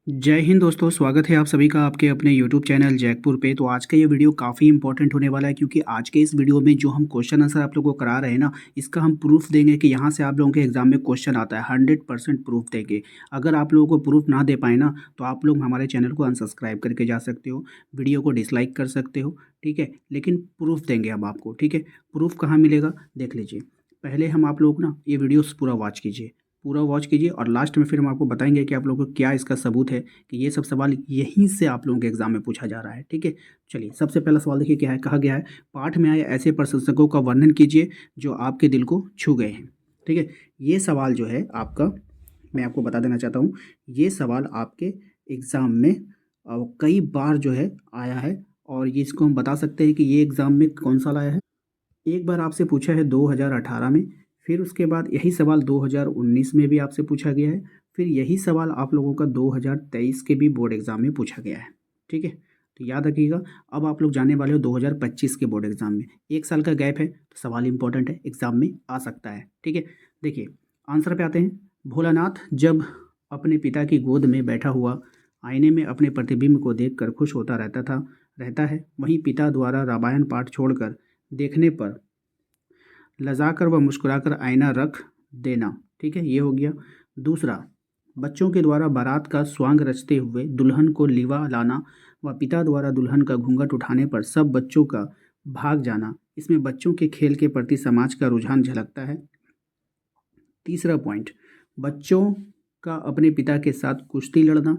जय हिंद दोस्तों, स्वागत है आप सभी का आपके अपने यूट्यूब चैनल जैकपुर पे। तो आज का ये वीडियो काफ़ी इंपॉर्टेंट होने वाला है क्योंकि आज के इस वीडियो में जो हम क्वेश्चन आंसर आप लोगों को करा रहे हैं ना, इसका हम प्रूफ देंगे कि यहाँ से आप लोगों के एग्जाम में क्वेश्चन आता है। 100% प्रूफ देंगे। अगर आप लोगों को प्रूफ ना दे पाए ना, तो आप लोग हमारे चैनल को अनसब्सक्राइब करके जा सकते हो, वीडियो को डिसलाइक कर सकते हो, ठीक है। लेकिन प्रूफ देंगे अब आपको, ठीक है। प्रूफ कहाँ मिलेगा देख लीजिए। पहले हम आप लोग ना ये वीडियोस पूरा वॉच कीजिए, पूरा वॉच कीजिए और लास्ट में फिर हम आपको बताएंगे कि आप लोगों को क्या इसका सबूत है कि ये सब सवाल यहीं से आप लोगों के एग्जाम में पूछा जा रहा है, ठीक है। चलिए सबसे पहला सवाल देखिए क्या है, कहा गया है पाठ में आए ऐसे प्रशंसकों का वर्णन कीजिए जो आपके दिल को छू गए हैं, ठीक है। ये सवाल जो है आपका, मैं आपको बता देना चाहता हूँ, ये सवाल आपके एग्ज़ाम में कई बार जो है आया है। और ये इसको हम बता सकते हैं कि ये एग्ज़ाम में कौन सा लाया है। एक बार आपसे पूछा है 2018 में, फिर उसके बाद यही सवाल 2019 में भी आपसे पूछा गया है, फिर यही सवाल आप लोगों का 2023 के भी बोर्ड एग्ज़ाम में पूछा गया है, ठीक है। तो याद रखिएगा। अब आप लोग जाने वाले हो 2025 के बोर्ड एग्ज़ाम में। एक साल का गैप है तो सवाल इंपॉर्टेंट है, एग्ज़ाम में आ सकता है, ठीक है। देखिए आंसर पे आते हैं। भोलानाथ जब अपने पिता की गोद में बैठा हुआ आईने में अपने प्रतिबिंब को देखकर खुश होता रहता है, वहीं पिता द्वारा रामायण पाठ छोड़कर देखने पर लजाकर व मुस्कुराकर आईना रख देना, ठीक है, ये हो गया। दूसरा, बच्चों के द्वारा बारात का स्वांग रचते हुए दुल्हन को लिवा लाना व पिता द्वारा दुल्हन का घूंघट उठाने पर सब बच्चों का भाग जाना, इसमें बच्चों के खेल के प्रति समाज का रुझान झलकता है। तीसरा पॉइंट, बच्चों का अपने पिता के साथ कुश्ती लड़ना,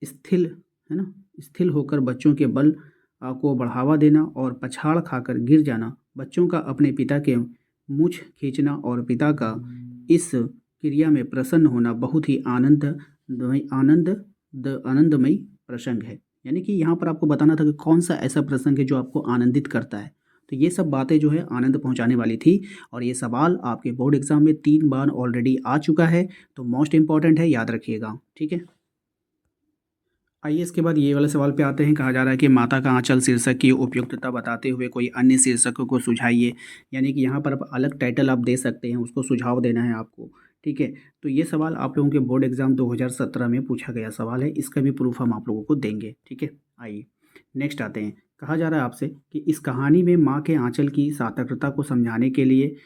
स्थिल, है ना, स्थिल होकर बच्चों के बल को बढ़ावा देना और पछाड़ खाकर गिर जाना, बच्चों का अपने पिता के मूछ खींचना और पिता का इस क्रिया में प्रसन्न होना बहुत ही आनंदमयी प्रसंग है। यानी कि यहाँ पर आपको बताना था कि कौन सा ऐसा प्रसंग है जो आपको आनंदित करता है। तो ये सब बातें जो है आनंद पहुंचाने वाली थी। और ये सवाल आपके बोर्ड एग्जाम में 3 बार ऑलरेडी आ चुका है, तो मोस्ट इंपॉर्टेंट है, याद रखिएगा, ठीक है। आइए इसके बाद ये वाले सवाल पे आते हैं। कहा जा रहा है कि माता का आंचल शीर्षक की उपयुक्तता बताते हुए कोई अन्य शीर्षकों को सुझाइए। यानी कि यहाँ पर आप अलग टाइटल आप दे सकते हैं, उसको सुझाव देना है आपको, ठीक है। तो ये सवाल आप लोगों के बोर्ड एग्जाम 2017 में पूछा गया सवाल है, इसका भी प्रूफ हम आप लोगों को देंगे, ठीक है। आइए नेक्स्ट आते हैं। कहा जा रहा है आपसे कि इस कहानी में माँ के आंचल की सार्थकता को समझाने के लिए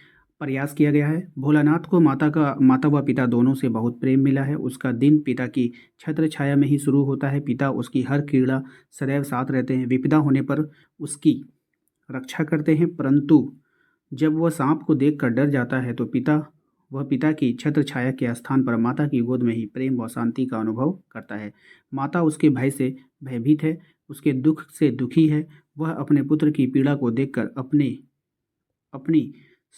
प्रयास किया गया है। भोलानाथ को माता व पिता दोनों से बहुत प्रेम मिला है। उसका दिन पिता की छत्र छाया में ही शुरू होता है। पिता उसकी हर क्रीड़ा सदैव साथ रहते हैं, विपदा होने पर उसकी रक्षा करते हैं, परंतु जब वह सांप को देखकर डर जाता है तो पिता की छत्र छाया के स्थान पर माता की गोद में ही प्रेम व शांति का अनुभव करता है। माता उसके भय से भयभीत है, उसके दुख से दुखी है। वह अपने पुत्र की पीड़ा को देखकर अपनी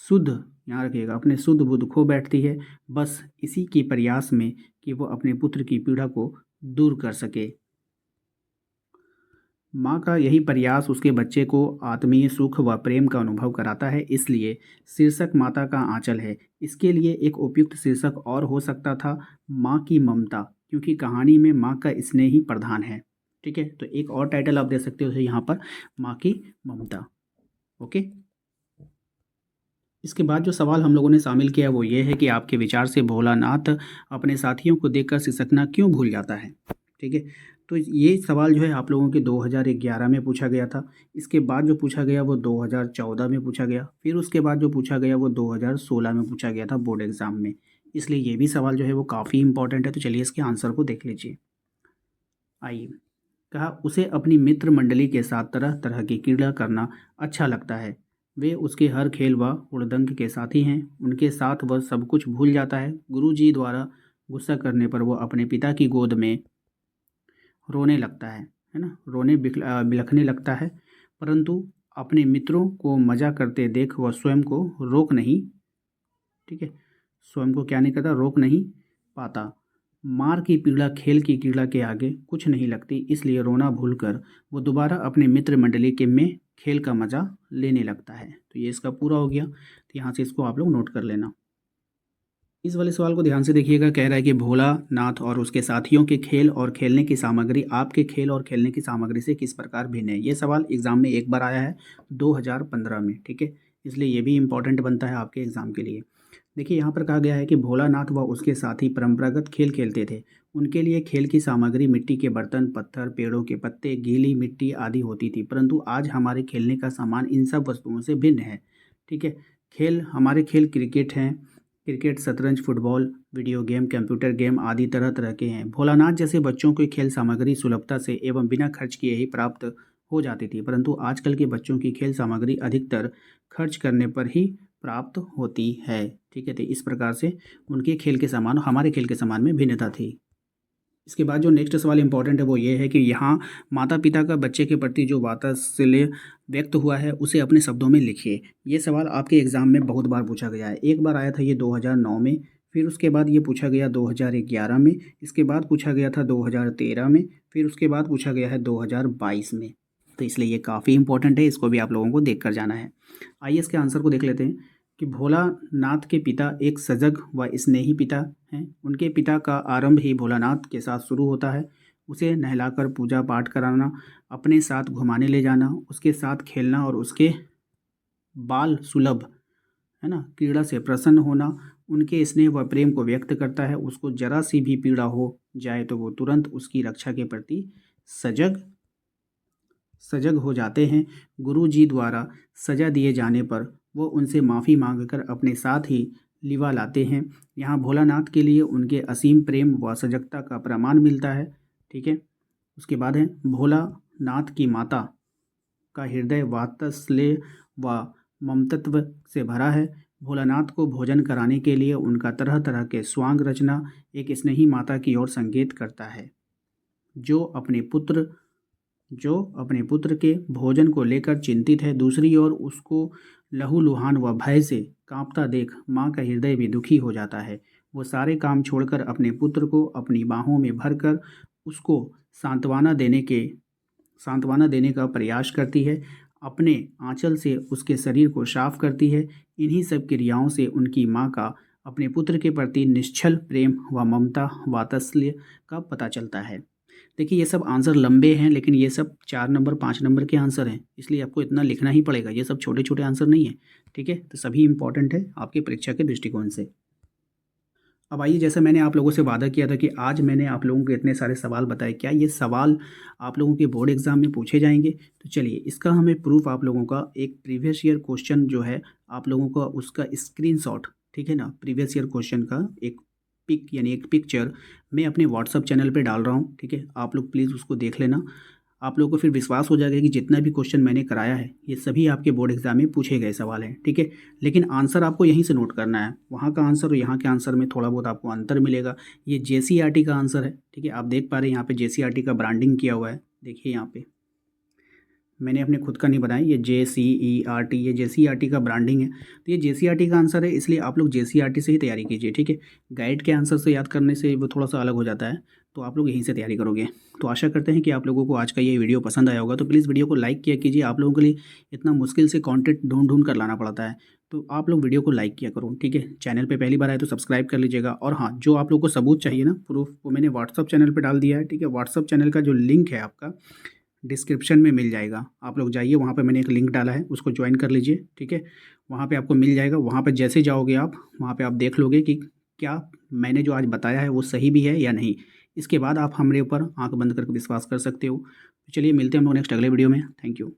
शुद्ध, यहाँ रखिएगा, अपने शुद्ध बुद्ध खो बैठती है, बस इसी के प्रयास में कि वो अपने पुत्र की पीड़ा को दूर कर सके। माँ का यही प्रयास उसके बच्चे को आत्मीय सुख व प्रेम का अनुभव कराता है, इसलिए शीर्षक माता का आंचल है। इसके लिए एक उपयुक्त शीर्षक और हो सकता था, माँ की ममता, क्योंकि कहानी में माँ का स्नेह ही प्रधान है, ठीक है। तो एक और टाइटल आप दे सकते हो यहाँ पर, माँ की ममता, ओके। इसके बाद जो सवाल हम लोगों ने शामिल किया वो ये है कि आपके विचार से भोलानाथ अपने साथियों को देखकर सिसकना क्यों भूल जाता है, ठीक है। तो ये सवाल जो है आप लोगों के 2011 में पूछा गया था। इसके बाद जो पूछा गया वो 2014 में पूछा गया, फिर उसके बाद जो पूछा गया वो 2016 में पूछा गया था बोर्ड एग्ज़ाम में। इसलिए ये भी सवाल जो है वो काफ़ी इंपॉर्टेंट है। तो चलिए इसके आंसर को देख लीजिए। आइए, कहा उसे अपनी मित्र मंडली के साथ तरह तरह की क्रीड़ा करना अच्छा लगता है। वे उसके हर खेल व हुड़दंग के साथी हैं। उनके साथ वह सब कुछ भूल जाता है। गुरुजी द्वारा गुस्सा करने पर वह अपने पिता की गोद में रोने लगता है ना, बिलखने लगता है, परंतु अपने मित्रों को मजा करते देख वह स्वयं को रोक नहीं, ठीक है, स्वयं को क्या नहीं करता, रोक नहीं पाता। मार की पीड़ा खेल की क्रीड़ा के आगे कुछ नहीं लगती, इसलिए रोना भूलकर वो दोबारा अपने मित्र मंडली के में खेल का मज़ा लेने लगता है। तो ये इसका पूरा हो गया। तो यहाँ से इसको आप लोग नोट कर लेना। इस वाले सवाल को ध्यान से देखिएगा। कह रहा है कि भोलानाथ और उसके साथियों के खेल और खेलने की सामग्री आपके खेल और खेलने की सामग्री से किस प्रकार भिन्न है। ये सवाल एग्ज़ाम में एक बार आया है 2015 में, ठीक है। इसलिए ये भी इंपॉर्टेंट बनता है आपके एग्ज़ाम के लिए। देखिए यहाँ पर कहा गया है कि भोलानाथ व उसके साथी परंपरागत खेल खेलते थे। उनके लिए खेल की सामग्री मिट्टी के बर्तन, पत्थर, पेड़ों के पत्ते, गीली मिट्टी आदि होती थी, परंतु आज हमारे खेलने का सामान इन सब वस्तुओं से भिन्न है। ठीक है, हमारे खेल क्रिकेट हैं। क्रिकेट, शतरंज, football, video game, computer game आदि तरह तरह के हैं। भोलानाथ जैसे बच्चों को खेल सामग्री सुलभता से एवं बिना खर्च किए ही प्राप्त हो जाती थी, परंतु आजकल के बच्चों की खेल सामग्री अधिकतर खर्च करने पर ही प्राप्त होती है। ठीक है, तो इस प्रकार से उनके खेल के सामान और हमारे खेल के सामान में भिन्नता थी। इसके बाद जो नेक्स्ट सवाल इम्पोर्टेंट है वो ये है कि यहाँ माता पिता का बच्चे के प्रति जो वात्सल्य व्यक्त हुआ है उसे अपने शब्दों में लिखिए। ये सवाल आपके एग्ज़ाम में बहुत बार पूछा गया है। एक बार आया था ये 2009 में, फिर उसके बाद ये पूछा गया 2011 में, इसके बाद पूछा गया था 2013 में, फिर उसके बाद पूछा गया है 2022 में। तो इसलिए ये काफ़ी इंपॉर्टेंट है, इसको भी आप लोगों को देख कर जाना है। आइए इसके आंसर को देख लेते हैं कि भोलानाथ के पिता एक सजग व स्नेही पिता हैं। उनके पिता का आरंभ ही भोलानाथ के साथ शुरू होता है। उसे नहलाकर पूजा पाठ कराना, अपने साथ घुमाने ले जाना, उसके साथ खेलना और उसके बाल सुलभ है ना क्रीड़ा से प्रसन्न होना उनके स्नेह व प्रेम को व्यक्त करता है। उसको जरा सी भी पीड़ा हो जाए तो वो तुरंत उसकी रक्षा के प्रति सजग सजग हो जाते हैं। गुरु जी द्वारा सजा दिए जाने पर वो उनसे माफ़ी मांगकर अपने साथ ही लिवा लाते हैं। यहाँ भोलानाथ के लिए उनके असीम प्रेम व सजगता का प्रमाण मिलता है। ठीक है, उसके बाद है भोलानाथ की माता का हृदय वात्सल्य व ममतत्व से भरा है। भोलानाथ को भोजन कराने के लिए उनका तरह तरह के स्वांग रचना एक स्नेही माता की ओर संकेत करता है, जो अपने पुत्र के भोजन को लेकर चिंतित है। दूसरी ओर उसको लहूलुहान व भय से कांपता देख माँ का हृदय भी दुखी हो जाता है। वो सारे काम छोड़कर अपने पुत्र को अपनी बाहों में भरकर उसको सांत्वना देने का प्रयास करती है। अपने आंचल से उसके शरीर को साफ करती है। इन्हीं सब क्रियाओं से उनकी माँ का अपने पुत्र के प्रति निश्चल प्रेम व ममता वात्सल्य का पता चलता है। देखिए ये सब आंसर लंबे हैं, लेकिन ये सब 4 नंबर 5 नंबर के आंसर हैं, इसलिए आपको इतना लिखना ही पड़ेगा। ये सब छोटे छोटे आंसर नहीं है। ठीक है, तो सभी इंपॉर्टेंट है आपकी परीक्षा के दृष्टिकोण से। अब आइए, जैसे मैंने आप लोगों से वादा किया था कि आज मैंने आप लोगों को इतने सारे सवाल बताए, क्या ये सवाल आप लोगों के बोर्ड एग्जाम में पूछे जाएंगे? तो चलिए इसका हमें प्रूफ आप लोगों का एक प्रीवियस ईयर क्वेश्चन जो है आप लोगों का उसका स्क्रीनशॉट, ठीक है ना, प्रीवियस ईयर क्वेश्चन का एक पिक यानी एक पिक्चर मैं अपने व्हाट्सअप चैनल पे डाल रहा हूँ। ठीक है, आप लोग प्लीज़ उसको देख लेना। आप लोगों को फिर विश्वास हो जाएगा कि जितना भी क्वेश्चन मैंने कराया है ये सभी आपके बोर्ड एग्जाम में पूछे गए सवाल हैं। ठीक है, लेकिन आंसर आपको यहीं से नोट करना है। वहाँ का आंसर और यहाँ के आंसर में थोड़ा बहुत आपको अंतर मिलेगा। ये JCERT का आंसर है। ठीक है, आप देख पा रहे हैं यहाँ पे JCERT का ब्रांडिंग किया हुआ है। देखिए यहाँ पे मैंने अपने खुद का नहीं बनाया, ये JCERT, ये JCERT का ब्रांडिंग है। तो ये JCERT का आंसर है, इसलिए आप लोग JCERT से ही तैयारी कीजिए। ठीक है, गाइड के आंसर से याद करने से वो थोड़ा सा अलग हो जाता है, तो आप लोग यहीं से तैयारी करोगे। तो आशा करते हैं कि आप लोगों को आज का ये वीडियो पसंद आया होगा। तो प्लीज़ वीडियो को लाइक किया कीजिए। आप लोगों के लिए इतना मुश्किल से कंटेंट ढूंढ कर लाना पड़ता है, तो आप लोग वीडियो को लाइक किया करो। ठीक है, चैनल पे पहली बार आए तो सब्सक्राइब कर लीजिएगा। और हाँ, जो आप लोग को सबूत चाहिए ना, प्रूफ, वो मैंने व्हाट्सअप चैनल पर डाल दिया है। ठीक है, व्हाट्सअप चैनल का जो लिंक है आपका डिस्क्रिप्शन में मिल जाएगा। आप लोग जाइए, वहाँ पे मैंने एक लिंक डाला है, उसको ज्वाइन कर लीजिए। ठीक है, वहाँ पे आपको मिल जाएगा। वहाँ पे जैसे जाओगे आप, वहाँ पे आप देख लोगे कि क्या मैंने जो आज बताया है वो सही भी है या नहीं। इसके बाद आप हमारे ऊपर आंख बंद करके विश्वास कर सकते हो। तो चलिए मिलते हैं हम लोग नेक्स्ट अगले वीडियो में। Thank you.